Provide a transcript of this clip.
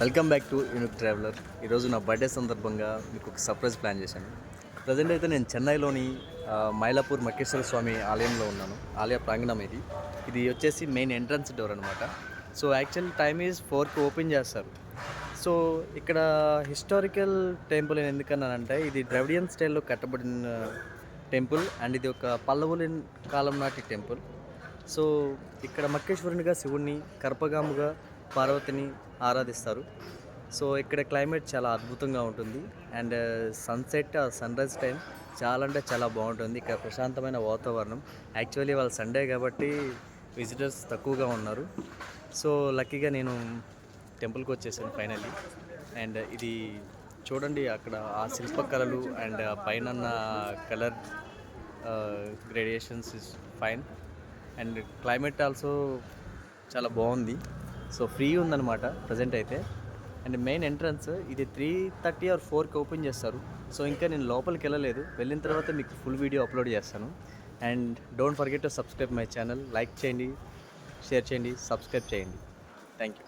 Welcome back to unique traveller. ఈరోజు నా birthday సందర్భంగా మీకు ఒక సర్ప్రైజ్ ప్లాన్ చేశాను. ప్రజెంట్ అయితే నేను చెన్నైలోని మైలాపూర్ మక్కేశ్వర స్వామి ఆలయంలో ఉన్నాను. ఆలయ ప్రాంగణం ఇది. ఇది వచ్చేసి మెయిన్ ఎంట్రన్స్ డోర్ అనమాట. సో యాక్చువల్ టైమ్ ఈజ్ 4కి ఓపెన్ చేస్తారు. సో ఇక్కడ హిస్టారికల్ టెంపుల్ ఎందుకన్నానంటే ఇది ద్రవిడియన్ స్టైల్లో కట్టబడిన టెంపుల్ అండ్ ఇది ఒక పల్లవుల కాలం నాటి టెంపుల్. సో ఇక్కడ మక్కేశ్వరునిగా శివుణ్ణి, కర్పగాముగా పార్వతిని ఆరాధిస్తారు. సో ఇక్కడ క్లైమేట్ చాలా అద్భుతంగా ఉంటుంది అండ్ సన్సెట్ సన్రైజ్ టైం చాలా అంటే చాలా బాగుంటుంది. ఇక్కడ ప్రశాంతమైన వాతావరణం. యాక్చువల్లీ వాళ్ళ సండే కాబట్టి విజిటర్స్ తక్కువగా ఉన్నారు. సో లక్కీగా నేను టెంపుల్కి వచ్చేసాను ఫైనల్లీ. అండ్ ఇది చూడండి, అక్కడ ఆ శిల్పకళలు అండ్ పైన colour gradations is fine and climate also చాలా బాగుంది. సో ఫ్రీ ఉందన్నమాట ప్రజెంట్ అయితే. అండ్ మెయిన్ ఎంట్రన్స్ ఇది 3:30 ఆర్ 4కి ఓపెన్ చేస్తారు. సో ఇంకా నేను లోపలికి వెళ్ళలేదు. వెళ్ళిన తర్వాత మీకు ఫుల్ వీడియో అప్లోడ్ చేస్తాను. And don't forget to subscribe my channel. Like చేయండి, షేర్ చేయండి, సబ్స్క్రైబ్ చేయండి. Thank you.